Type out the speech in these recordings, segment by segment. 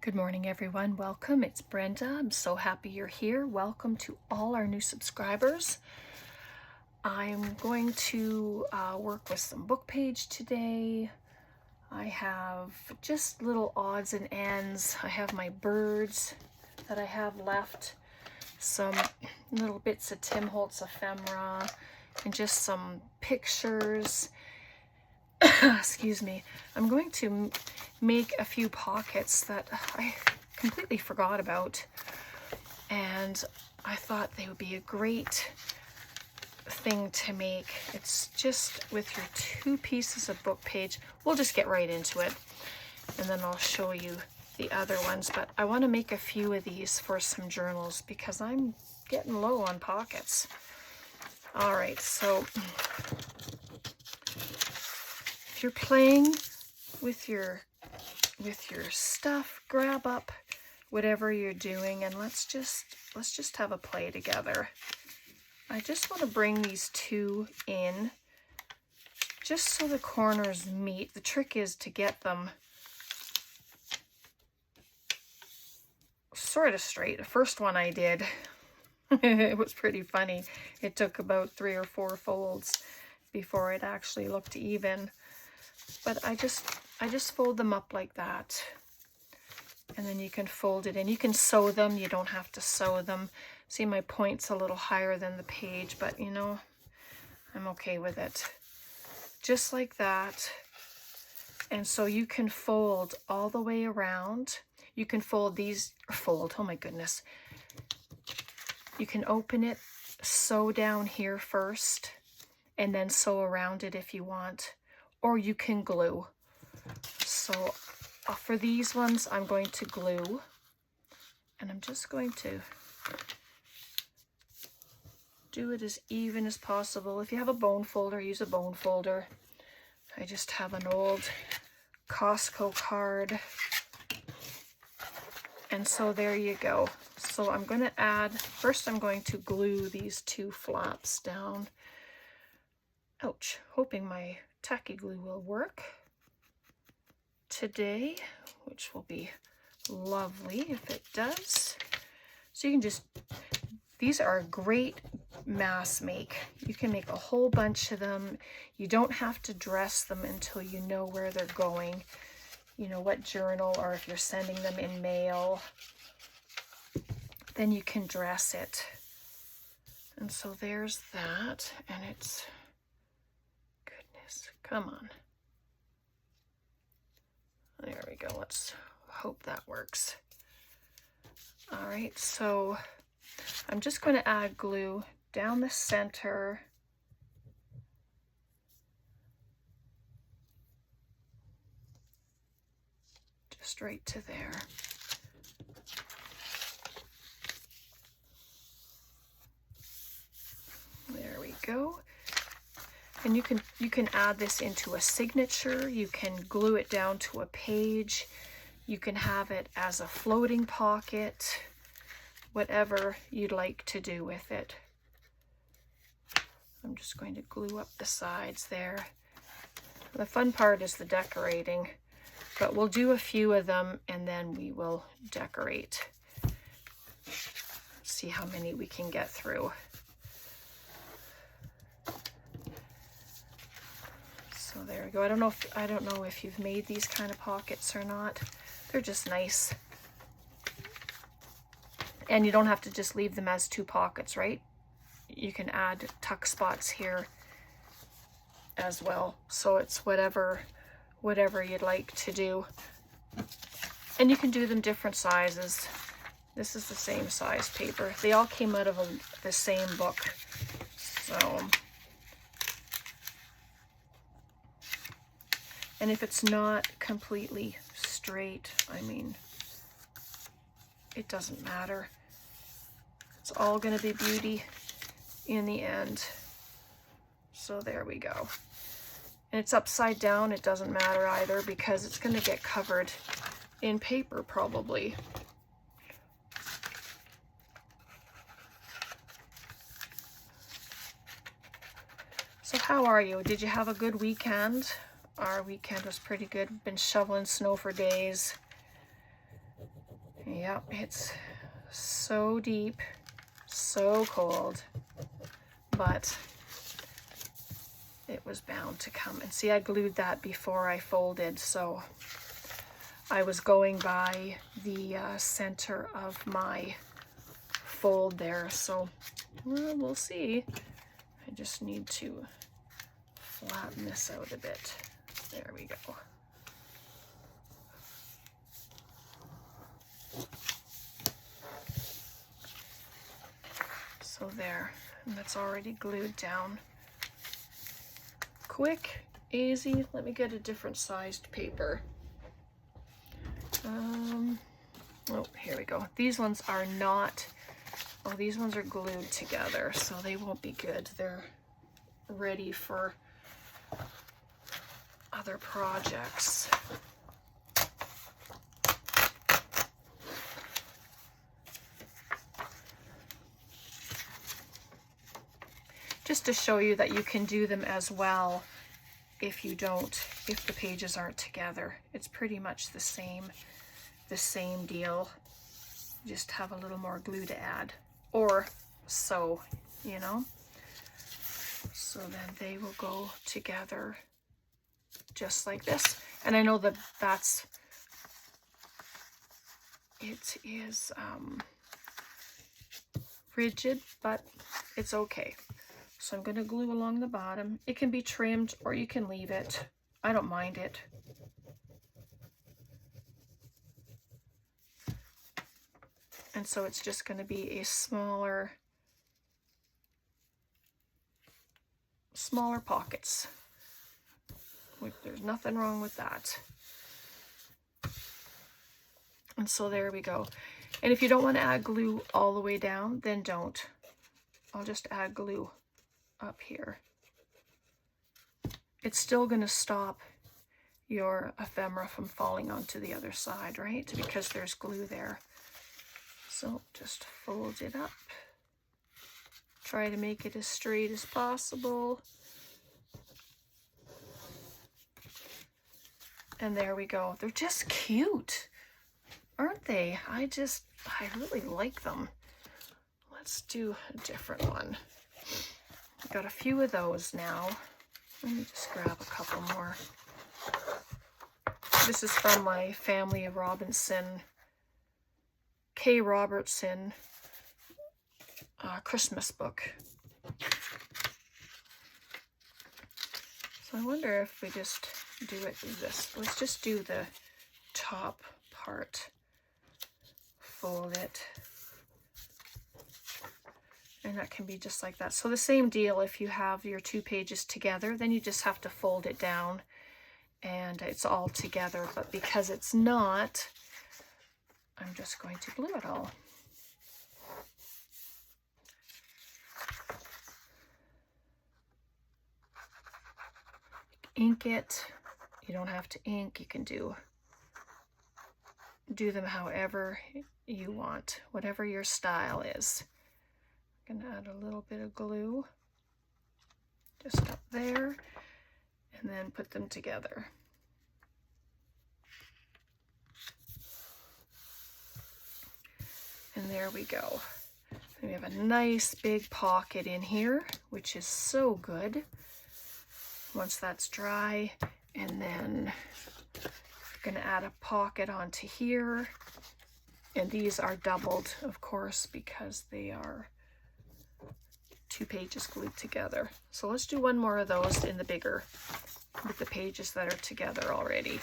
Good morning, everyone. Welcome. It's Brenda. I'm so happy you're here. Welcome to all our new subscribers. I'm going to work with some book page today. I have just little odds and ends. I have my birds that I have left, some little bits of Tim Holtz ephemera, and just some pictures. Excuse me. I'm going to make a few pockets that I completely forgot about, and I thought they would be a great thing to make. It's just with your 2 pieces of book page. We'll just get right into it, and then I'll show you the other ones. But I want to make a few of these for some journals because I'm getting low on pockets. All right, so if you're playing with your stuff, grab up whatever you're doing and let's just have a play together. I just want to bring these 2 in just so the corners meet. The trick is to get them sort of straight. The first one I did, it was pretty funny. It took about 3 or 4 folds before it actually looked even. But I just fold them up like that, and then you can fold it in. You can sew them. You don't have to sew them. See, my point's a little higher than the page, but you know, I'm okay with it. Just like that. And so you can fold all the way around. You can fold these, oh my goodness. You can open it, sew down here first, and then sew around it if you want. Or you can glue. So for these ones, I'm going to glue, and I'm just going to do it as even as possible. If you have a bone folder, use a bone folder. I just have an old Costco card. And so there you go. So I'm going to add, first I'm going to glue these 2 flaps down. Ouch, hoping my tacky glue will work today, which will be lovely if it does. So you can just, these are a great mass make. You can make a whole bunch of them. You don't have to dress them until you know where they're going, you know, what journal, or if you're sending them in mail, then you can dress it. And so there's that, and it's, come on. There we go. Let's hope that works. All right, so I'm just going to add glue down the center. Just right to there. There we go. And you can add this into a signature. You can glue it down to a page. You can have it as a floating pocket, whatever you'd like to do with it. I'm just going to glue up the sides there. The fun part is the decorating, but we'll do a few of them and then we will decorate. See how many we can get through. So there we go. I don't know if you've made these kind of pockets or not. They're just nice. And you don't have to just leave them as 2 pockets, right? You can add tuck spots here as well. So it's whatever you'd like to do. And you can do them different sizes. This is the same size paper. They all came out of the same book. So, and if it's not completely straight, I mean, it doesn't matter. It's all going to be beauty in the end. So there we go. And it's upside down. It doesn't matter either because it's going to get covered in paper probably. So how are you? Did you have a good weekend? Our weekend was pretty good. Been shoveling snow for days. Yep, it's so deep, so cold, but it was bound to come. And see, I glued that before I folded, so I was going by the center of my fold there, so well, we'll see. I just need to flatten this out a bit. There we go. So there, and that's already glued down. Quick, easy. Let me get a different sized paper. Oh, here we go. These ones are not, oh, these ones are glued together, so they won't be good. They're ready for other projects. Just to show you that you can do them as well if the pages aren't together. It's pretty much the same deal. Just have a little more glue to add, or so, you know. So then they will go together just like this. And I know that it is rigid, but it's okay. So I'm going to glue along the bottom. It can be trimmed or you can leave it. I don't mind it. And so it's just going to be a smaller pockets. There's nothing wrong with that. And so there we go. And if you don't want to add glue all the way down, then don't. I'll just add glue up here. It's still going to stop your ephemera from falling onto the other side, right? Because there's glue there. So just fold it up. Try to make it as straight as possible. And there we go. They're just cute, aren't they? I really like them. Let's do a different one. I've got a few of those now. Let me just grab a couple more. This is from my Family of Robinson, K. Robertson Christmas book. So I wonder if we just do it this. Let's just do the top part. Fold it. And that can be just like that. So the same deal, if you have your two pages together, then you just have to fold it down and it's all together. But because it's not, I'm just going to glue it all. Ink it. You don't have to ink. You can do them however you want, whatever your style is. I'm going to add a little bit of glue just up there and then put them together. And there we go. We have a nice big pocket in here, which is so good. Once that's dry, and then I'm going to add a pocket onto here. And these are doubled, of course, because they are two pages glued together. So let's do one more of those in the bigger, with the pages that are together already.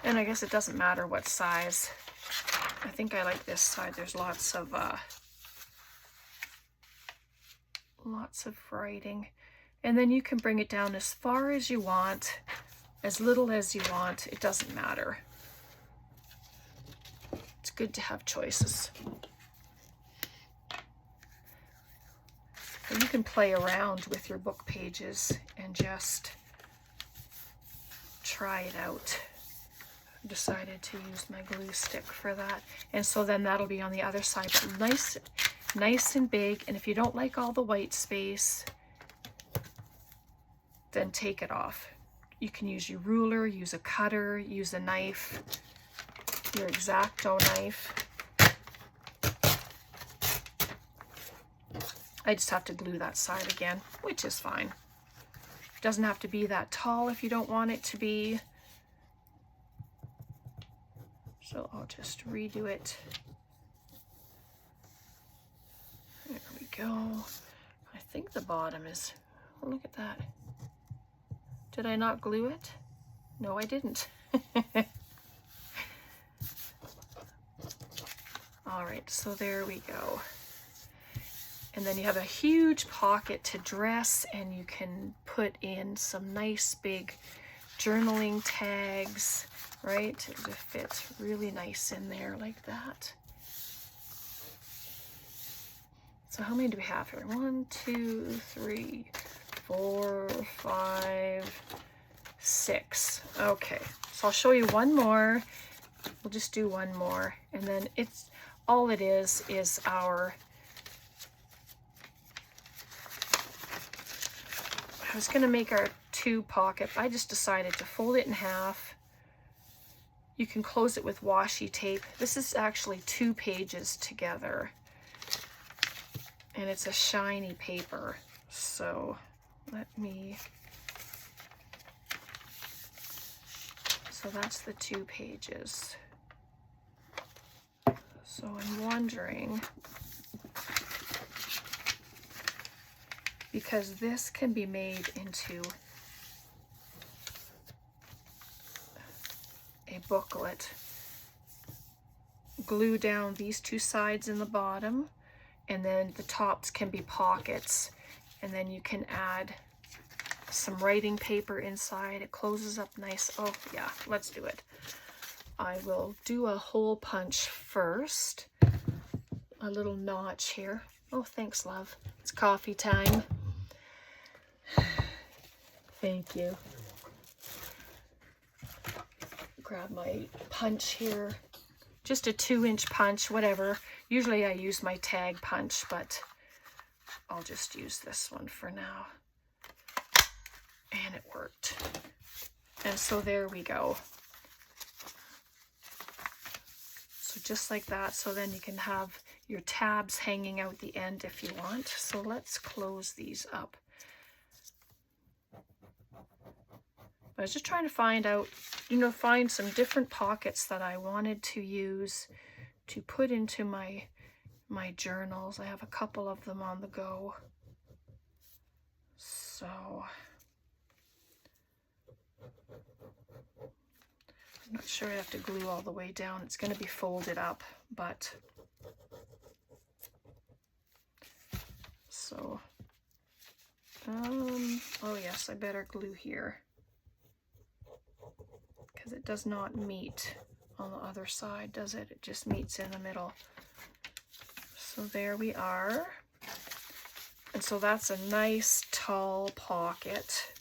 And I guess it doesn't matter what size. I think I like this side. There's lots of writing. And then you can bring it down as far as you want, as little as you want. It doesn't matter. It's good to have choices. And you can play around with your book pages and just try it out. I decided to use my glue stick for that. And so then that'll be on the other side, but nice and big. And if you don't like all the white space, then take it off. You can use your ruler, use a cutter, use a knife, your X-Acto knife. I just have to glue that side again, which is fine. It doesn't have to be that tall if you don't want it to be. So I'll just redo it. There we go. I think the bottom is, oh, look at that. Did I not glue it? No, I didn't. All right, so there we go. And then you have a huge pocket to dress, and you can put in some nice big journaling tags, right? It would fit really nice in there like that. So how many do we have here? 1, 2, 3, 4, 5, 6. Okay, so I'll show you one more. We'll just do one more, and then it's all it is our, I was going to make our 2 pocket. I just decided to fold it in half. You can close it with washi tape. This is actually 2 pages together, and it's a shiny paper. So let me, so that's the 2 pages. So I'm wondering, because this can be made into a booklet, glue down these 2 sides in the bottom, and then the tops can be pockets, and then you can add some writing paper inside. It closes up nice. Oh yeah, let's do it. I will do a hole punch first. A little notch here. Oh, thanks, love. It's coffee time. Thank you. Grab my punch here. Just a 2-inch punch, whatever. Usually I use my tag punch, but I'll just use this one for now. And it worked. And so there we go. So just like that, so then you can have your tabs hanging out the end if you want. So let's close these up. I was just trying to find out, find some different pockets that I wanted to use to put into my journals. I have a couple of them on the go. So I'm not sure I have to glue all the way down. It's going to be folded up, but so oh yes, I better glue here, because it does not meet on the other side, does it? It just meets in the middle. So there we are. And so that's a nice tall pocket.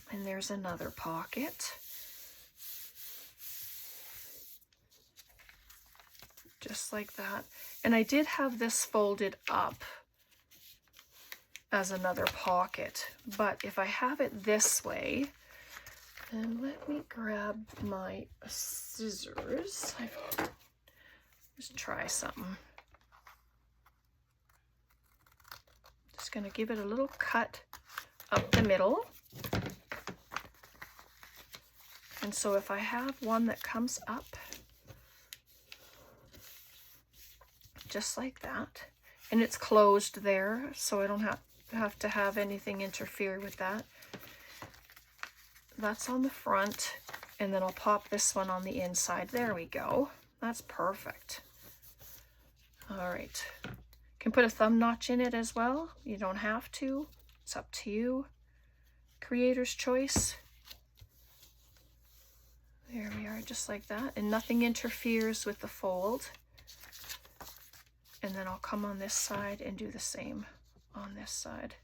And there's another pocket. Just like that. And I did have this folded up as another pocket, but if I have it this way, and let me grab my scissors. Just try something. Just gonna give it a little cut up the middle. And so if I have one that comes up just like that, and it's closed there, so I don't have to have anything interfere with that. That's on the front, and then I'll pop this one on the inside. There we go. That's perfect. All right. You can put a thumb notch in it as well. You don't have to. It's up to you. Creator's choice. There we are, just like that. And nothing interferes with the fold. And then I'll come on this side and do the same on this side.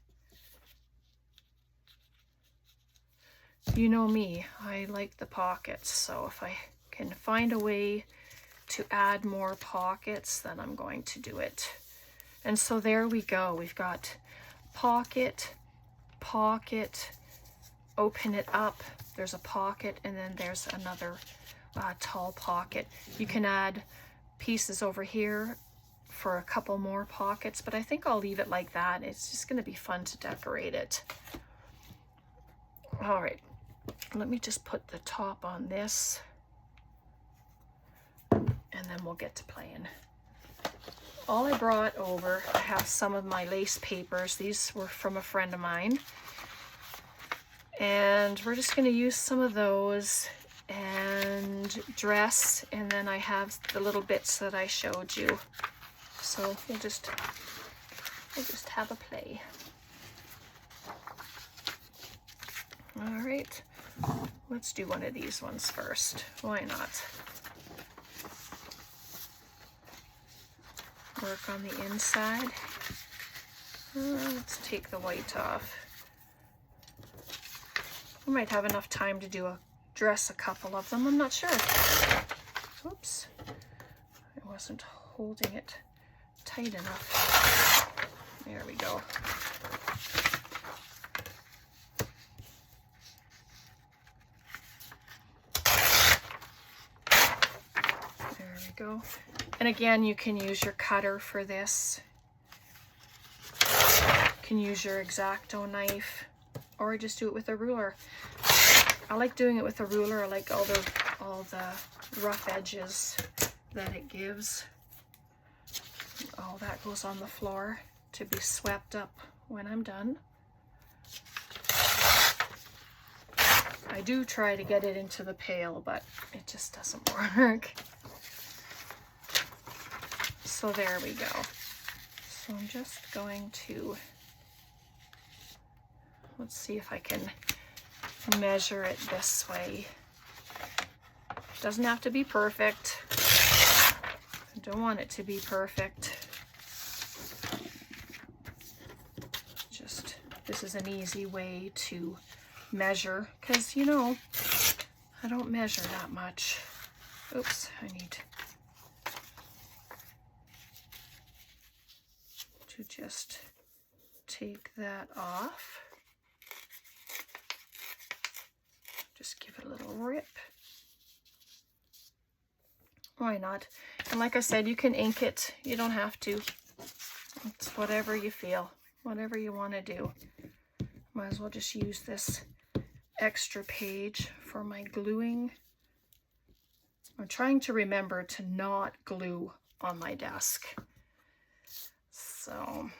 You know me, I like the pockets, so if I can find a way to add more pockets, then I'm going to do it. And so there we go. We've got pocket, pocket, open it up, there's a pocket, and then there's another tall pocket. You can add pieces over here for a couple more pockets, but I think I'll leave it like that. It's just going to be fun to decorate it. All right, let me just put the top on this, and then we'll get to playing. All I brought over, I have some of my lace papers. These were from a friend of mine, and we're just going to use some of those and dress, and then I have the little bits that I showed you. So we'll just have a play. All right, let's do one of these ones first. Why not? Work on the inside. Let's take the white off. I might have enough time to dress a couple of them. I'm not sure. Oops, I wasn't holding it tight enough. There we go. There we go. And again, you can use your cutter for this. You can use your X-Acto knife, or just do it with a ruler. I like doing it with a ruler. I like all the rough edges that it gives. All that goes on the floor to be swept up when I'm done. I do try to get it into the pail, but it just doesn't work. So there we go. So I'm just going to, let's see if I can measure it this way. Doesn't have to be perfect. I don't want it to be perfect. Just, this is an easy way to measure, because you know, I don't measure that much. Oops, I need to just take that off. Just give it a little rip. Why not? And like I said, you can ink it. You don't have to. It's whatever you feel, whatever you want to do. Might as well just use this extra page for my gluing. I'm trying to remember to not glue on my desk. So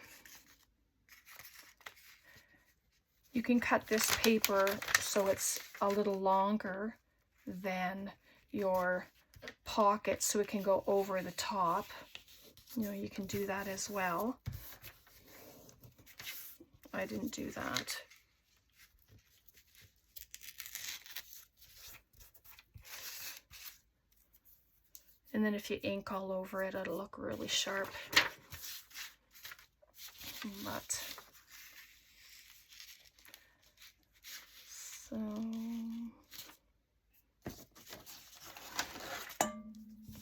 you can cut this paper so it's a little longer than your pocket, so it can go over the top. You know, you can do that as well. I didn't do that. And then if you ink all over it, it'll look really sharp. But so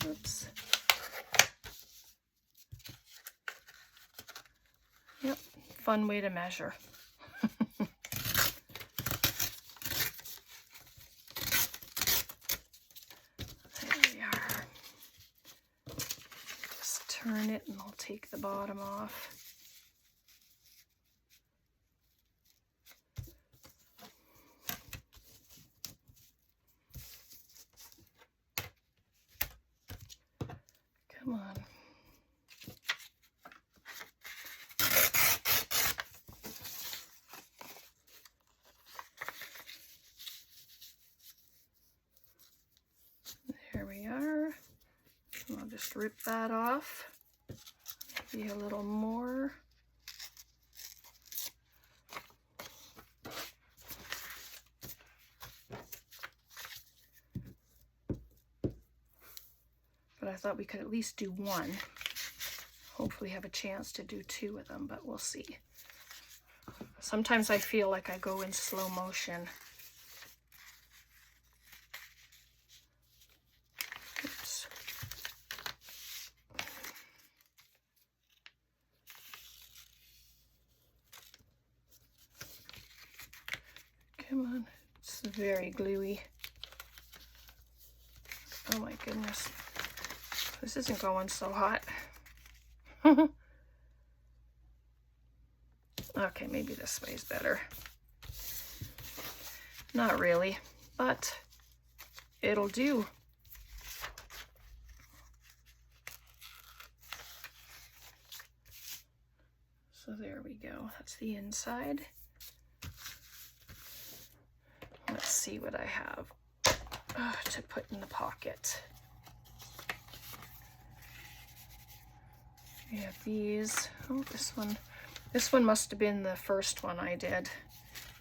oops. Yep, fun way to measure. There we are. Just turn it and I'll take the bottom off. Come on. There we are. I'll just rip that off. Maybe a little more. But I thought we could at least do one. Hopefully have a chance to do two of them, but we'll see. Sometimes I feel like I go in slow motion. Oops. Come on. It's very gluey. Oh my goodness. This isn't going so hot. Okay, maybe this way's better. Not really, but it'll do. So there we go. That's the inside. Let's see what I have to put in the pocket. We have these. Oh, this one must have been the first one I did,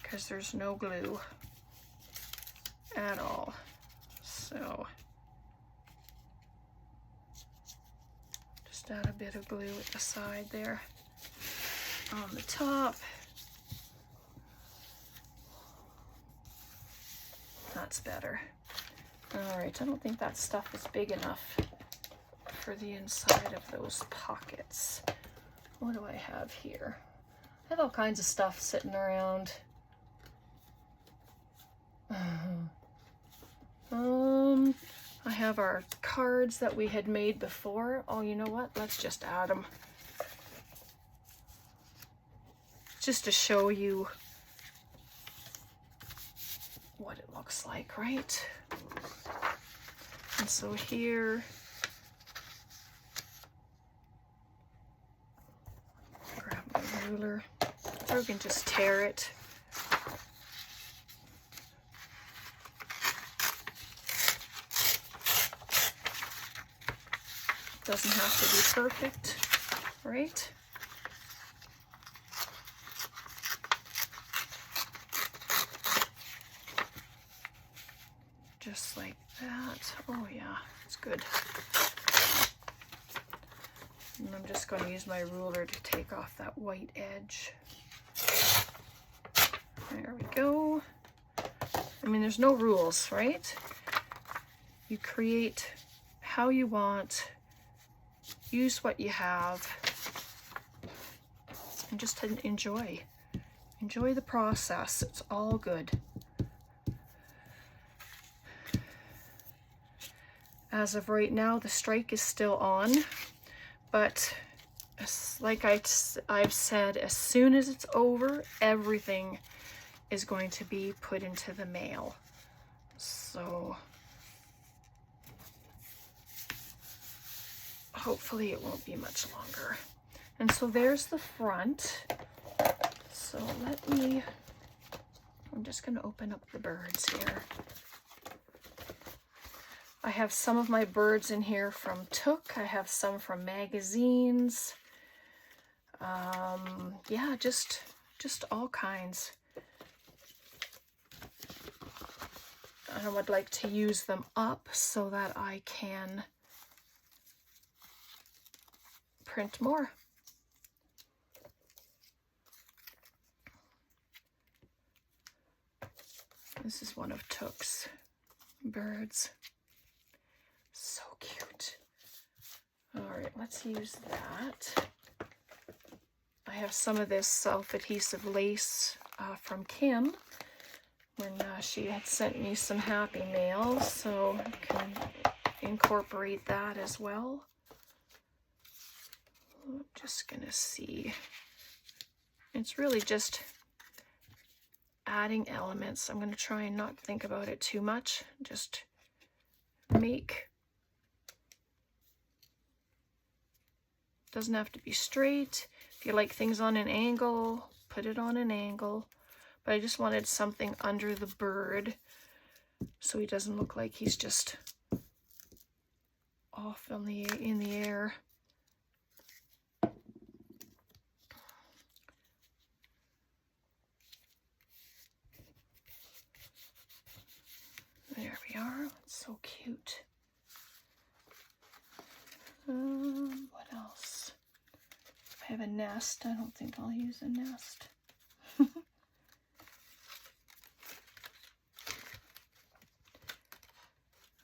because there's no glue at all. So just add a bit of glue at the side there on the top. That's better. All right, I don't think that stuff is big enough for the inside of those pockets. What do I have here? I have all kinds of stuff sitting around. I have our cards that we had made before. Oh, you know what? Let's just add them. Just to show you what it looks like, right? And so here, grab my ruler, or we can just tear it. Doesn't have to be perfect, right? Just like that. Oh yeah, it's good. And I'm just going to use my ruler to take off that white edge. There we go. I mean, there's no rules, right? You create how you want, use what you have, and just enjoy. Enjoy the process. It's all good. As of right now, the strike is still on, but like I've said, as soon as it's over, everything is going to be put into the mail. So hopefully it won't be much longer. And so there's the front. So I'm just going to open up the birds here. I have some of my birds in here from Took. I have some from magazines. Yeah, just all kinds. And I would like to use them up so that I can print more. This is one of Took's birds. So cute. All right, let's use that. I have some of this self-adhesive lace from Kim when she had sent me some happy mail, so I can incorporate that as well. I'm just gonna see. It's really just adding elements. I'm gonna try and not think about it too much. Just make. Doesn't have to be straight. If you like things on an angle, put it on an angle. But I just wanted something under the bird so he doesn't look like he's just off in the air. There we are. It's so cute. What else? I have a nest. I don't think I'll use a nest.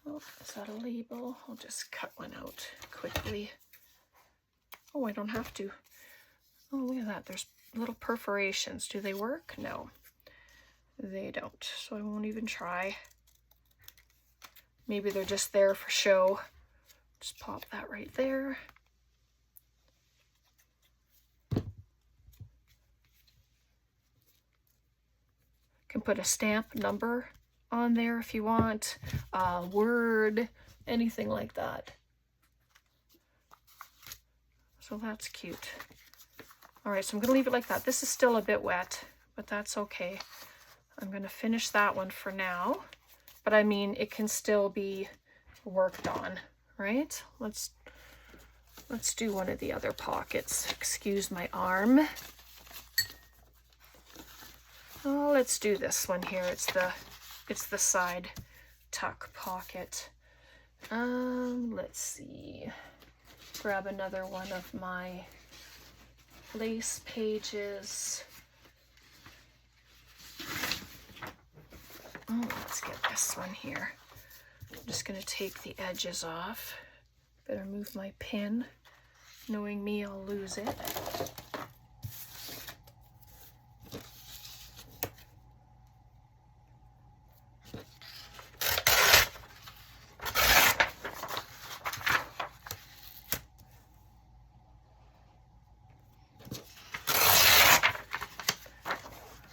Oh, is that a label? I'll just cut one out quickly. Oh, I don't have to. Oh, look at that. There's little perforations. Do they work? No. they don't, so I won't even try. Maybe they're just there for show. Just pop that right there. Can put a stamp number on there if you want, word, anything like that. So that's cute. All right, so I'm gonna leave it like that. This is still a bit wet, but that's okay. I'm gonna finish that one for now, but I mean, it can still be worked on, right? Let's do one of the other pockets. Excuse my arm. Oh, let's do this one here. It's the side tuck pocket. Let's see. Grab another one of my lace pages. Oh, let's get this one here. I'm just gonna take the edges off. Better move my pin. Knowing me, I'll lose it.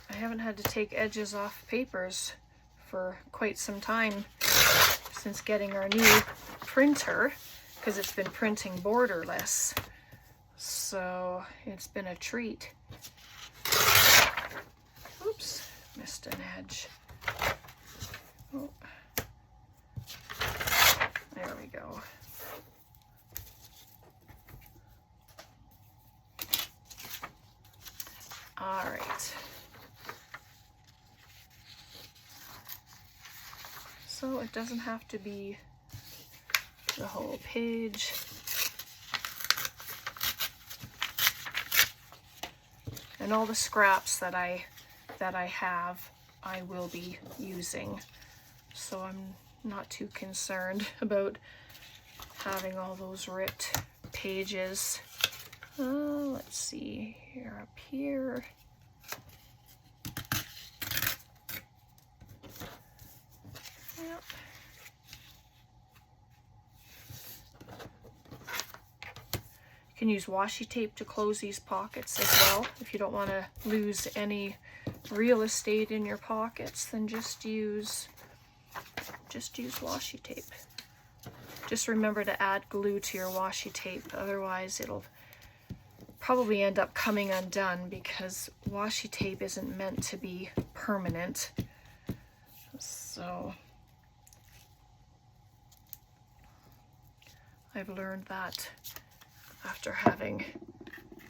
I haven't had to take edges off papers for quite some time since getting our new printer, because it's been printing borderless, so it's been a treat. Oops, missed an edge. Oh. There we go. All right. So it doesn't have to be the whole page. And all the scraps that I have, I will be using. So I'm not too concerned about having all those ripped pages. Let's see here, up here. Yep. You can use washi tape to close these pockets as well. If you don't want to lose any real estate in your pockets, then just use washi tape. Just remember to add glue to your washi tape, otherwise it'll probably end up coming undone, because washi tape isn't meant to be permanent. So I've learned that after having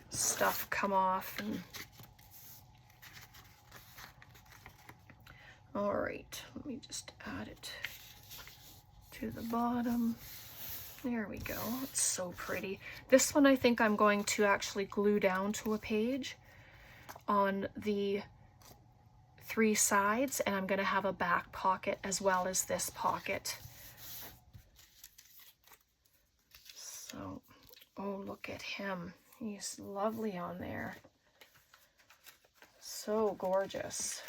stuff come off. And all right, let me just add it to the bottom. There we go. It's so pretty. This one I think I'm going to actually glue down to a page on the 3 sides, and I'm going to have a back pocket as well as this pocket. So, oh, look at him. He's lovely on there. So gorgeous.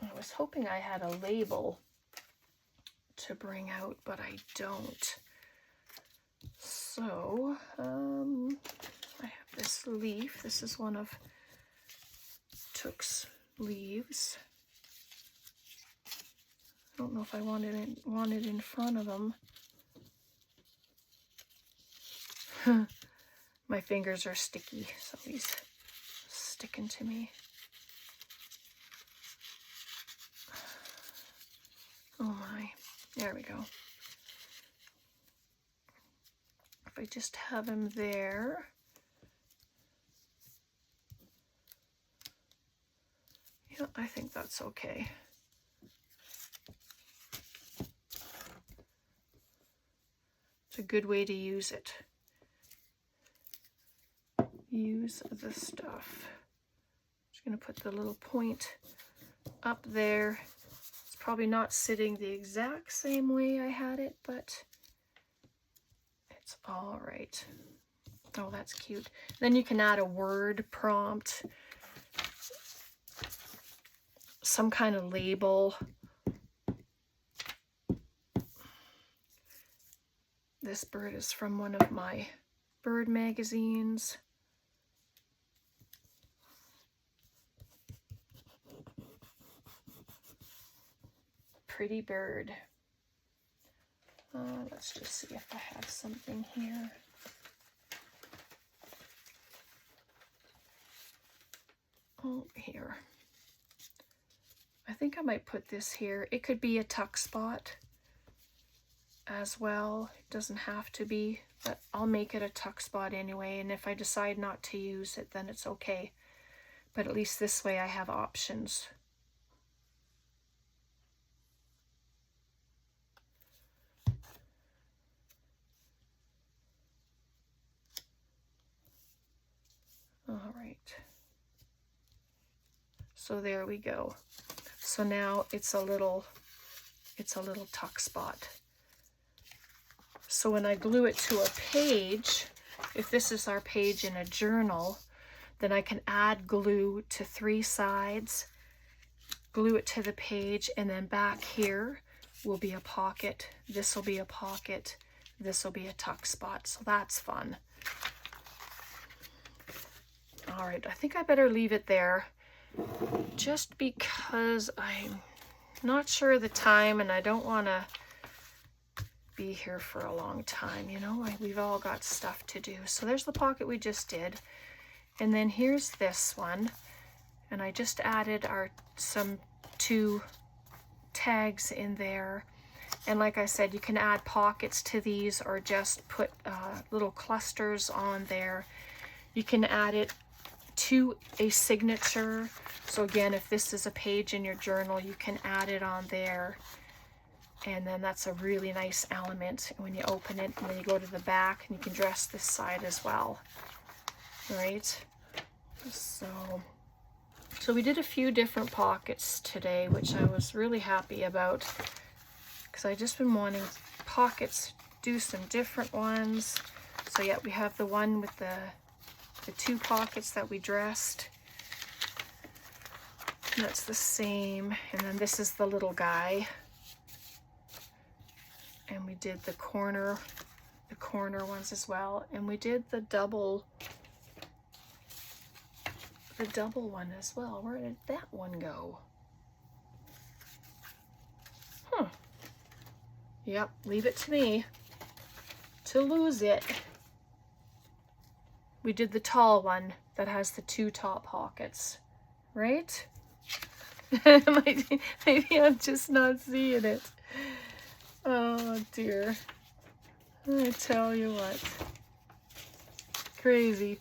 I was hoping I had a label to bring out, but I don't. So, I have this leaf. This is one of Took's leaves. I don't know if I want it in front of him. My fingers are sticky, so he's sticking to me. Oh my, there we go. If I just have him there. Yeah, I think that's okay. It's a good way to use it. Use the stuff. Just gonna put the little point up there. It's probably not sitting the exact same way I had it, but it's all right. Oh, that's cute. Then you can add a word prompt some kind of label. This bird is from one of my bird magazines. Pretty bird. Let's just see if I have something here. Oh, here. I think I might put this here. It could be a tuck spot as well. It doesn't have to be, but I'll make it a tuck spot anyway. And if I decide not to use it, then it's okay. But at least this way I have options. All right. So there we go. So now it's a little tuck spot. So when I glue it to a page, if this is our page in a journal, then I can add glue to 3 sides, glue it to the page, and then back here will be a pocket. This will be a pocket. This will be a tuck spot. So that's fun. All right, I think I better leave it there just because I'm not sure of the time and I don't want to be here for a long time, you know, we've all got stuff to do. So there's the pocket we just did. And then here's this one. And I just added some 2 tags in there. And like I said, you can add pockets to these or just put little clusters on there. You can add it to a signature. So again, if this is a page in your journal, you can add it on there. And then that's a really nice element when you open it. And then you go to the back and you can dress this side as well. Right? So we did a few different pockets today, which I was really happy about because I just been wanting pockets, do some different ones. So yeah, we have the one with the 2 pockets that we dressed. And that's the same. And then this is the little guy. And we did the corner ones as well. And we did the double one as well. Where did that one go? Huh. Yep, leave it to me to lose it. We did the tall one that has the 2 top pockets, right? Maybe I'm just not seeing it. Oh dear. I tell you what. Crazy.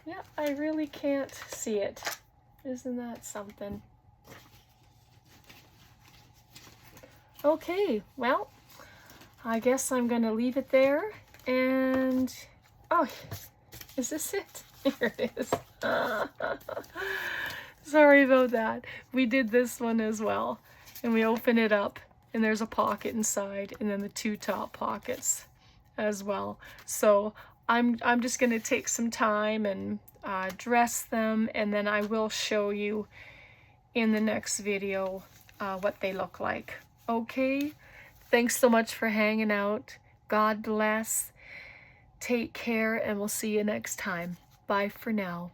Yeah, I really can't see it. Isn't that something? Okay, well, I guess I'm gonna leave it there. And, oh, is this it? Here it is. Sorry about that. We did this one as well. And we open it up and there's a pocket inside and then the 2 top pockets as well. So I'm just gonna take some time and dress them, and then I will show you in the next video what they look like. Okay? Thanks so much for hanging out. God bless. Take care, and we'll see you next time. Bye for now.